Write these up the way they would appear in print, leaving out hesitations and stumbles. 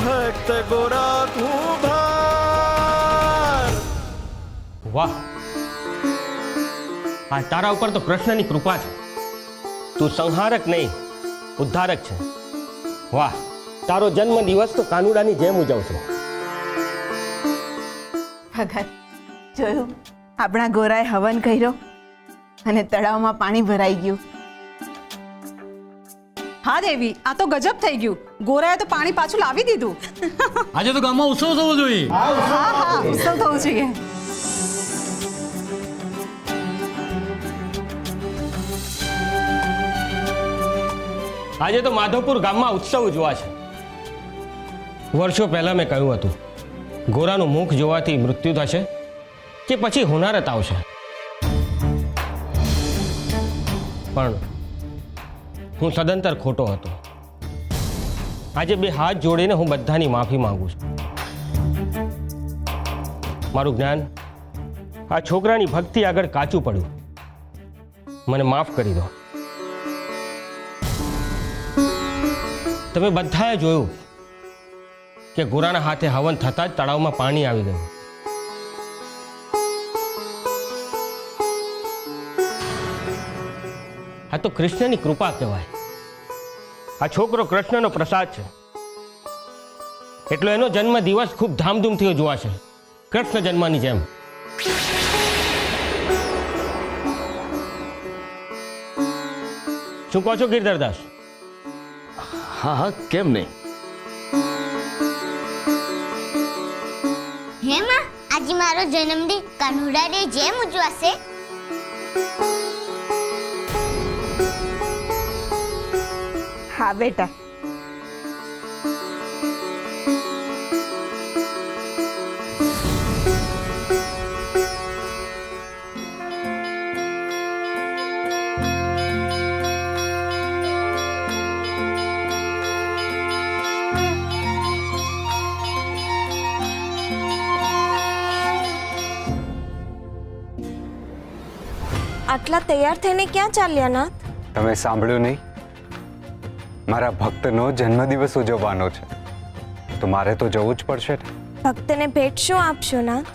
ભક્ત ગોરા તું ભાર. વાહ, આ તારા ઉપર તો કૃષ્ણની કૃપા છે. તું સંહારક નહીં, ઉદ્ધારક છે. વાહ, તારો જન્મ દિવસ તો કાનુડાની જેમ ઉજવશો. ભગત જોયું, આપણા ગોરાએ હવન કર્યો અને તળાવમાં પાણી ભરાઈ ગયું. હા દેવી, આ તો ગજબ થઈ ગયું. ગોરાએ તો પાણી પાછું લાવી દીધું. આજે તો ગામમાં ઉત્સવ થવો જોઈએ. હા હા, ઉત્સવ થવું જોઈએ. આજે તો માધવપુર ગામમાં ઉત્સવ ઉજવા છે. વર્ષો પહેલા મેં કહ્યું હતું, ગોરાનું મુખ જોવાથી મૃત્યુ થશે કે પછી હોનારત આવશે. પણ હું સદંતર ખોટો હતો. આજે બે હાથ જોડીને હું બધાની માફી માંગુ છું. મારું જ્ઞાન આ છોકરાની ભક્તિ આગળ કાચું પડ્યું. મને માફ કરી દો. તમે બધાએ જોયું કે ગોરાના હાથે હવન થતાં જ તળાવમાં પાણી આવી ગયું. આ તો કૃષ્ણની કૃપા કહેવાય. આ છોકરો કૃષ્ણનો પ્રસાદ છે, એટલો એનો જન્મ દિવસ ખૂબ ધામધૂમથી ઉજવાશે, કૃષ્ણ જન્મની જેમ. શું કહો છો ગિરધરદાસ? હા હા, કેમ નહીં. હે માં, આજે મારો જન્મદિન કાનુડાને જેમ ઉજવાશે. હા બેટા, આટલા તૈયાર થઈને ક્યાં ચાલ્યા નાથ? તમે સાંભળ્યું નહીં? મારા ભક્તનો જન્મદિવસ ઉજવવાનો છે, તો મારે તો જવું જ પડશે ને. ભક્તને ભેટ શું આપશો નાથ?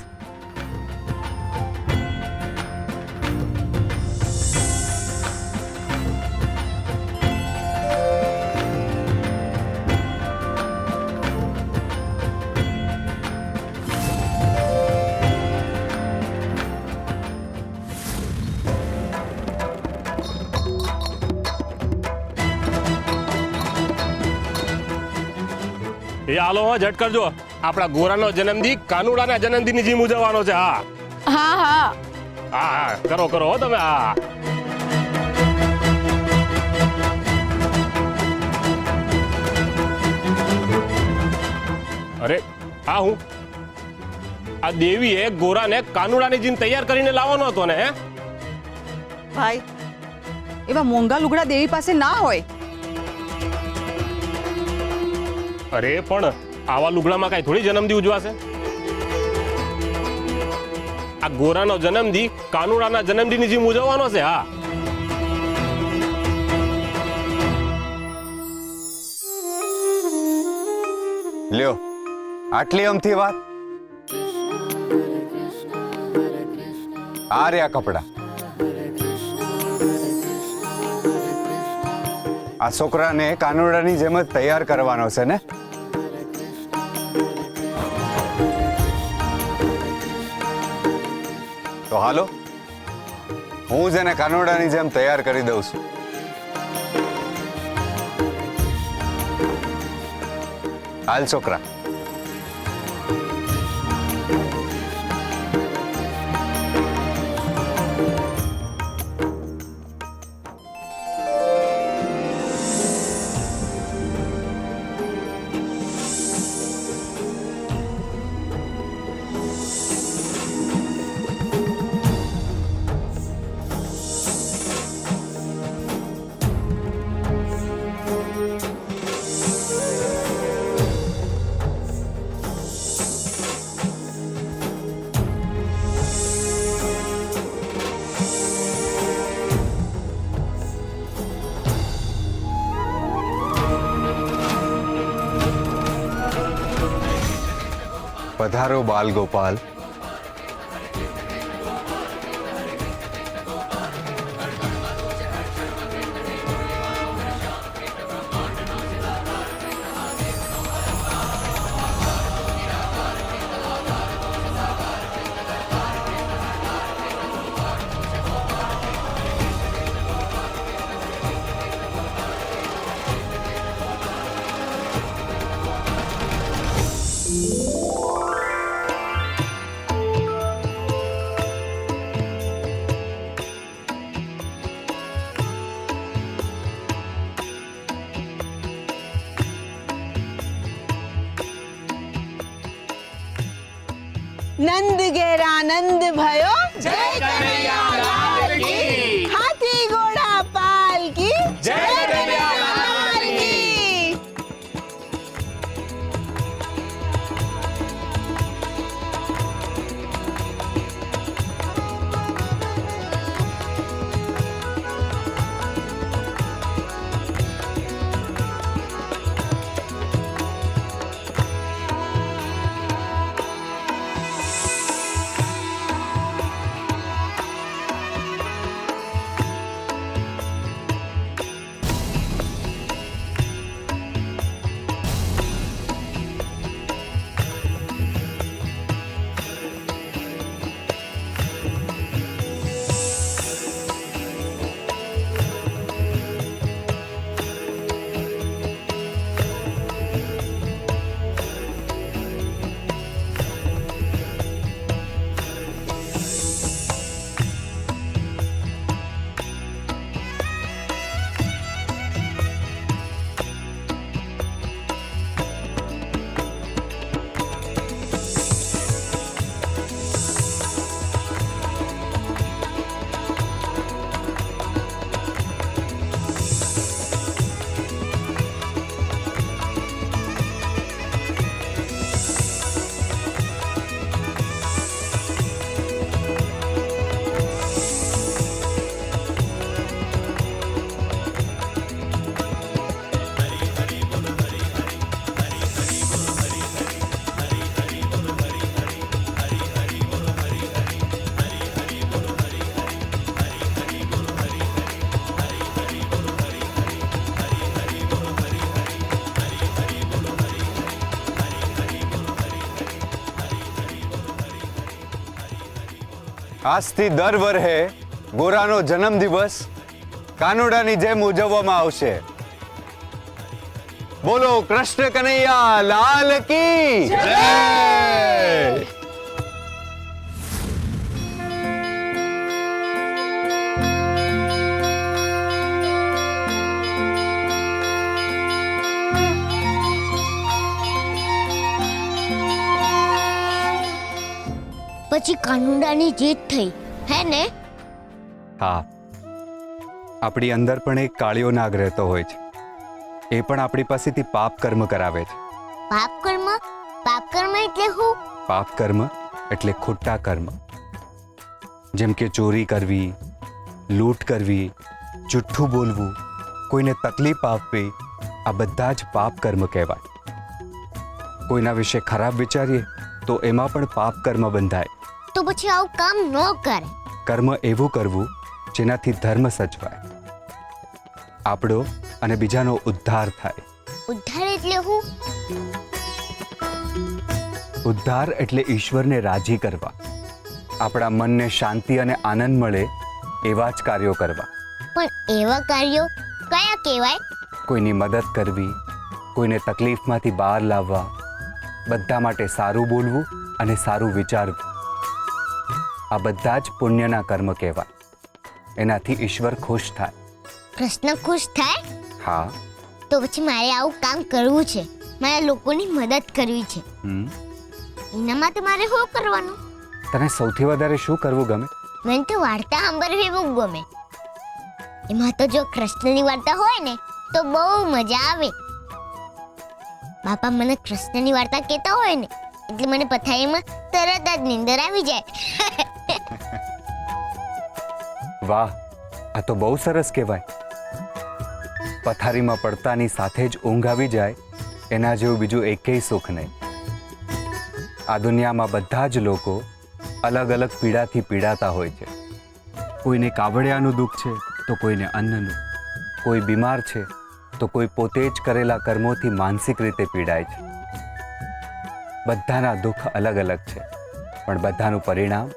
એ હાલો, ઝટ કરજો. આપણા ગોરાનો જન્મદિન કાનુડાના જન્મદિનની જેમ ઉજવવાનો છે. હા હા હા, હા હા, કરો કરો હો તમે. હા, અરે હા, હું આ દેવીએ ગોરાને કાનુડાની જીન તૈયાર કરીને લાવવાનો હતો ને. હે ભાઈ, એવા મોંઘા લુગડા દેવી પાસે ના હોય. અરે પણ આવા લુગડામાં કઈ થોડી જન્મદિન ઉજવાશે? આ ગોરાનો જન્મદિન કાનુડાના જન્મદિનની જેમ ઉજવવાનો છે. હા, લ્યો, આટલી અમથી વાત. આ રહ્યા કપડા. આ છોકરાને કાનુડાની જેમ જ તૈયાર કરવાનો છે ને. તો હાલો, હું જ એને કાનુડાની જેમ તૈયાર કરી દઉં છું. હાલ છોકરા. પધારો બાલ ગોપાલ. નંદ ઘેર આનંદ ભયો, જય કનૈયા લાલ કી. હાથી ઘોડા પાલ કી, જય કનૈયા લાલ કી. આજથી દર વર્ષે ગોરાનો જન્મદિવસ કાનુડાની જેમ ઉજવવામાં આવશે. બોલો કૃષ્ણ કનૈયા લાલ કી જય. પછી કાનુડાની જીત થઈ હે ને? હા, આપણી અંદર પણ એક કાળિયો નાગ રહેતો હોય છે. એ પણ આપણી પાસેથી પાપ કર્મ કરાવે છે. પાપ કર્મ? પાપ કર્મ એટલે શું? પાપ કર્મ એટલે ખોટા કર્મ, જેમ કે ચોરી કરવી, લૂંટ કરવી, જુઠ્ઠું બોલવું, કોઈને તકલીફ આપવી, આ બધા જ પાપ કર્મ કહેવાય. કોઈના વિશે ખરાબ વિચારીએ તો એમાં પણ પાપ કર્મ બંધાય. તો પછી આવું કામ ન કરે. કર્મ એવું કરવું જેનાથી ધર્મ સચવાય, આપણો અને બીજાનો ઉદ્ધાર થાય. ઉદ્ધાર એટલે શું? ઉદ્ધાર એટલે ઈશ્વરને રાજી કરવા, આપણા મનને શાંતિ અને આનંદ મળે એવા જ કાર્યો કરવા. પણ એવા કાર્યો કયા કહેવાય? કોઈની મદદ કરવી, કોઈને તકલીફમાંથી બહાર લાવવા, બધા માટે સારું બોલવું અને સારું વિચારવું, આ બધા જ પુણ્યના કર્મ કહેવાય. એનાથી ઈશ્વર ખુશ થાય. કૃષ્ણ ખુશ થાય? હા. તો પછી મારે આવું કામ કરવું છે, મારે લોકોની મદદ કરવી છે. એના માટે મારે શું કરવાનું? તને સૌથી વધારે શું કરવું ગમે? મને તો વાર્તા સાંભળવી બહુ ગમે. એમાં તો જો કૃષ્ણની વાર્તા હોય ને તો બહુ મજા આવે. બાપા મને કૃષ્ણની વાર્તા કહેતા હોય ને એટલે મને પથારીમાં તરત જ નીંદર આવી જાય. વાહ, આ તો બહુ સરસ કહેવાય. પથારીમાં પડતાની સાથે જ ઊંઘ આવી જાય, એના જેવું બીજું એકેય સુખ નહીં. આ દુનિયામાં બધા જ લોકો અલગ અલગ પીડાથી પીડાતા હોય છે. કોઈને કાવડિયાનું દુઃખ છે તો કોઈને અન્નનું, કોઈ બીમાર છે તો કોઈ પોતે જ કરેલા કર્મોથી માનસિક રીતે પીડાય છે. બધાના દુઃખ અલગ અલગ છે, પણ બધાનું પરિણામ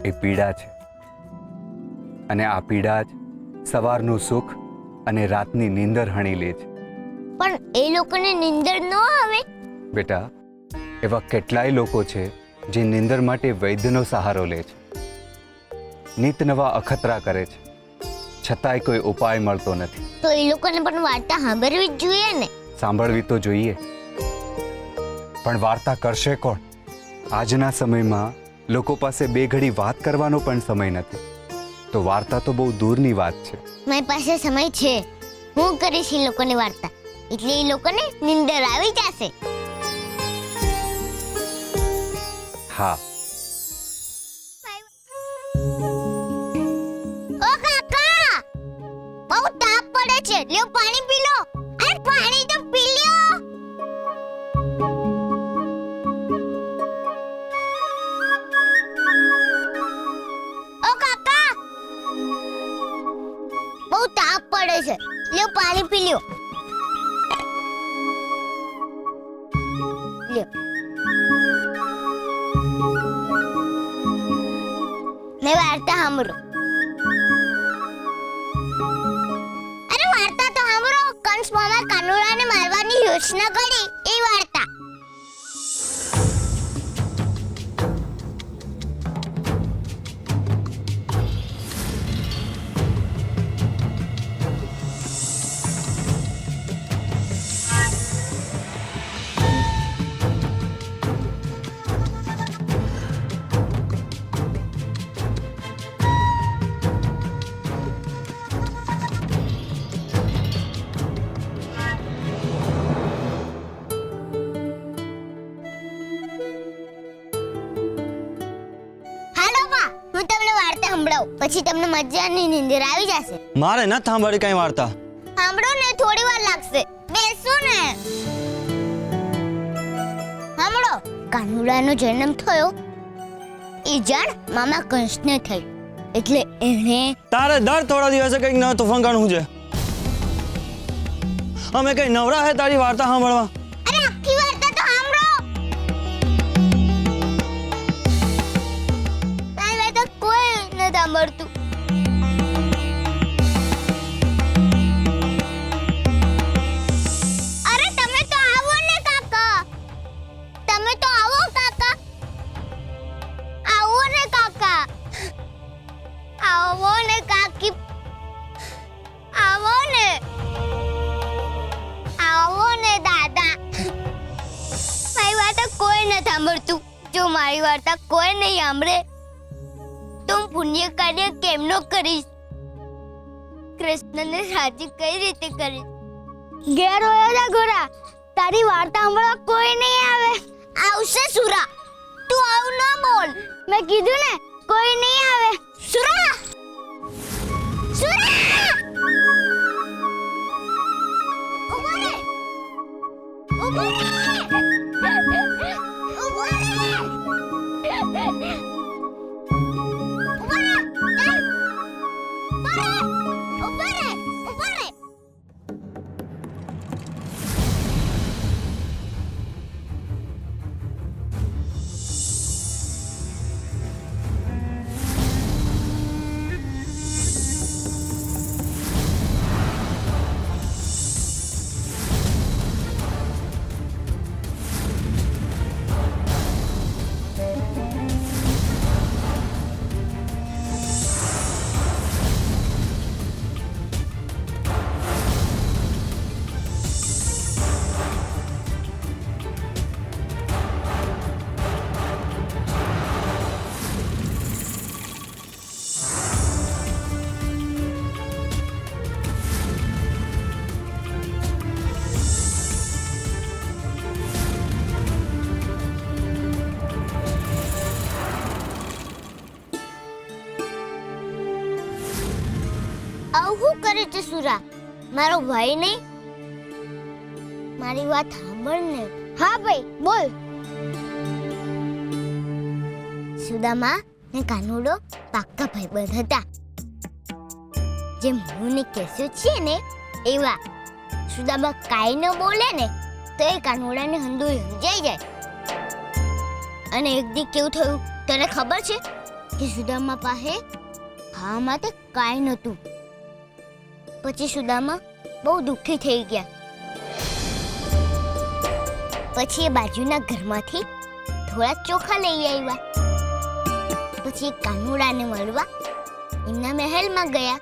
એ પીડા છે. અને આ પીડા જ સવારનું સુખ અને રાતની નીંદર હણી લે છે. પણ એ લોકોને નીંદર ન આવે. બેટા, એવા કેટલાય લોકો છે જે નીંદર માટે વૈદ્યનો સહારો લે છે, નિત નવા અખતરા કરે છે, છતાંય કોઈ ઉપાય મળતો નથી. તો એ લોકોને પણ વાર્તા સાંભળવી જ જોઈએ ને. સાંભળવી તો જોઈએ, પણ વાર્તા કરશે કોણ? આજના સમયમાં લોકો પાસે બે ઘડી વાત કરવાનો પણ સમય નથી, તો વાર્તા તો બહુ દૂરની વાત છે. મારી પાસે સમય છે. હું કરીશ એ લોકોની વાર્તા, એટલે એ લોકોને નીંદર આવી જશે. હા. ઓ કાકા, બહુ તાપ પડે છે, લ્યો પાણી પી લો. અરે પાણી તો પી લ્યો. ઓ કાકા, બહુ તાપ પડે છે, લ્યો પાણી પી લ્યો. લ્યો. મેં વાર્તા સાંભળો. અરે વાર્તા તો સાંભળો. કંસ મામા કાનુડાને મારવાની યોજના કરી એ વાર્તા. પછી તમને મજાની નીંદર આવી જશે. મારે ન સાંભળી કઈ વાર્તા. સાંભળો ને, થોડી વાર લાગશે. બેસો ને. સાંભળો. કાનુડાનો જન્મ થયો એ જાણ મામા કંસને થઈ, એટલે એણે તારે દર થોડા દિવસે કઈક ન તોફાન કાઢવું છે. અમે કઈ નવરા હે તારી વાર્તા સાંભળવા? અરે આખી વાર્તા તો સાંભળો. તારી વાર્તા કોઈ ન સાંભળતું. અરે તમે તો આવો ને કાકા. તમે તો આવો કાકા. આવો ને કાકા. આવો ને કાકી. આવો ને. આવો ને દાદા. મારી વાર્તા કોઈ ન સાંભળતું. જો મારી વાર્તા કોઈ નહીં સાંભળે તો હું પુણ્ય કાર્ય કેમનો કરીશ? કૃષ્ણને રાજી કઈ રીતે કરીશ? ઘેર હોયો જા ગોરા, તારી વાર્તા સાંભળવા કોઈ નહીં આવે. આવશે સુરા, તું આવું ન બોલ. મેં કીધું ને, કોઈ નહીં આવે. સુરા, સુરા, ઉભો રે, ઉભો રે, ઉભો રે, ઉભો રે, ઉભો રે. આવું શું કરે છે સુરા? મારો ભાઈ નહીં? મારી વાત સાંભળ ને. હા ભાઈ, બોલ. સુદામા ને કાનુડો પાક્કા ભાઈબંધ હતા. જેમ હું ને કેશુ છીએ ને એવા. સુદામા કાંઈ ન બોલે ને તો એ કાનુડાને હંધુય સમજાઈ જાય. અને એક દી કેવું થયું તને ખબર છે કે સુદામા પાસે ખાવા માટે કાંઈ નહોતું. પછી સુદામા બહુ દુઃખી થઈ ગયા. પછી એ બાજુના ઘરમાંથી થોડા ચોખા લઈ આવ્યા. પછી કાનુડાને મળવા એમના મહેલમાં ગયા.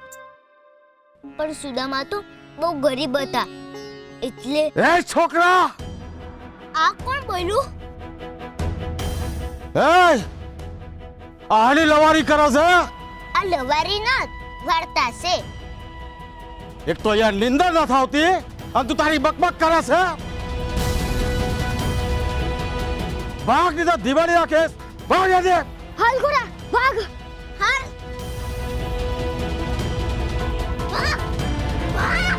પણ સુદામા તો બહુ ગરીબ હતા એટલે. એ છોકરા, આ કોણ બોલ્યું? એ આની લવારી કરે છે. આ લવારી ના વાર્તા છે. એક તો યાર નિંદર ન થાવતી અને તું તારી બકબક કરે છે. ભાગ ની તો દિવાળી રાખે. ભાગ દે. હાલ ઘોડા ભાગ. હાલ ભાગ, ભાગ.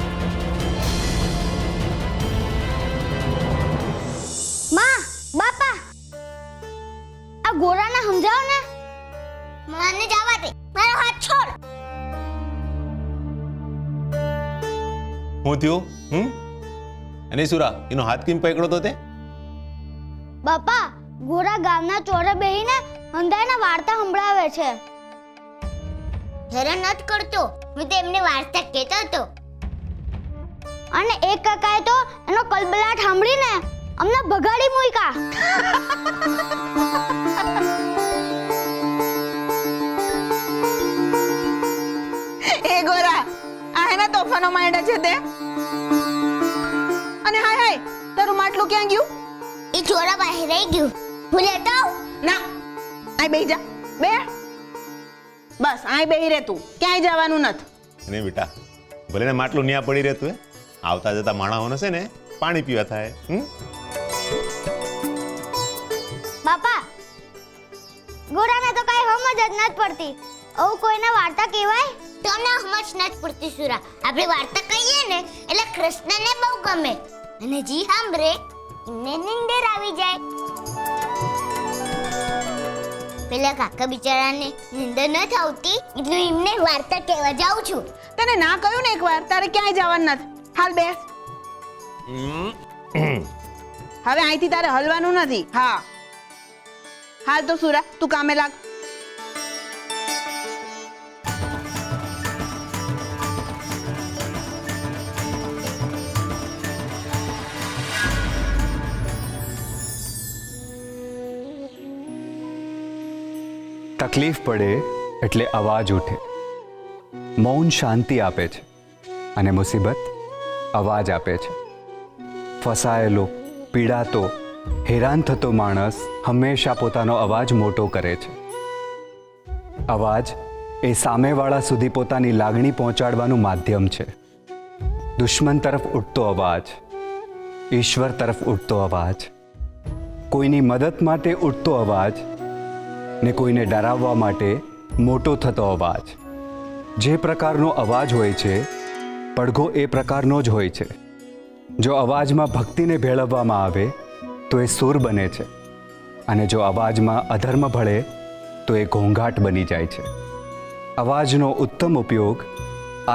માં, બાપા, આ ગોરાને સમજાવો ને. મને જવા દે, મારો હાથ છોડ. હું થયું? અને સુરા એનો હાથ કેમ પકડો તો તે? બાપા, ગોરા ગામના ચોરે બેહીને અંધાઈને વાર્તા સંભળાવે છે. હેરાન નથી કરતો, હું તો એમને વાર્તા કહેતો હતો. અને એક કાકાએ તો એનો કલબલાટ સાંભળીને અમને ભગાડી મૂક્યા. એ ગોરા આ એના તોફાનો માંડ્યા છે તે. અને હાય હાય તારું માટલું ક્યાં ગયું? એ ચોરા બહાર રહી ગયું. હું લેતો આવું? ના, આય બેહી જા. બે બસ આય બેહી રે તું, ક્યાંય જવાનું નથી. અને બેટા ભલે ને માટલું ન્યા પડી રહેતું હે, આવતા જતા માણસોને છે ને પાણી પીવા થાય. બાપા, ગોરાને તો કઈ સમજ જ નથી પડતી. આવું કોઈને વાર્તા કહેવાય? તમને સમજ નથી પડતી સુરા. આપણે વાર્તા કહીએ ને એટલે કૃષ્ણને બહુ ગમે અને જી સાંભળે એમને નીંદર આવી જાય. પેલા કાકા બિચારાને નીંદર ન આવતી એટલે એમને વાર્તા કહેવા જાઉં છું. તને ના કહ્યું ને એકવાર, તારે ક્યાંય જવાનું નથી. હાલ બેસ. હવે અહીંથી તારે હલવાનું નથી. હા હાલ તો સુરા તું કામે લાગ. તકલીફ પડે એટલે અવાજ ઉઠે. મૌન શાંતિ આપે છે અને મુસીબત અવાજ આપે છે. ફસાયેલો, પીડાતો, હેરાન થતો માણસ હંમેશા પોતાનો અવાજ મોટો કરે છે. અવાજ એ સામેવાળા સુધી પોતાની લાગણી પહોંચાડવાનું માધ્યમ છે. દુશ્મન તરફ ઉઠતો અવાજ, ઈશ્વર તરફ ઉઠતો અવાજ, કોઈની મદદ માટે ઉઠતો અવાજ ને કોઈને ડરાવવા માટે મોટો થતો અવાજ. જે પ્રકારનો અવાજ હોય છે પડઘો એ પ્રકારનો જ હોય છે. જો અવાજમાં ભક્તિને ભેળવવામાં આવે તો એ સુર બને છે અને જો અવાજમાં અધર્મ ભળે તો એ ઘોંઘાટ બની જાય છે. અવાજનો ઉત્તમ ઉપયોગ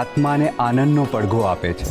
આત્માને આનંદનો પડઘો આપે છે.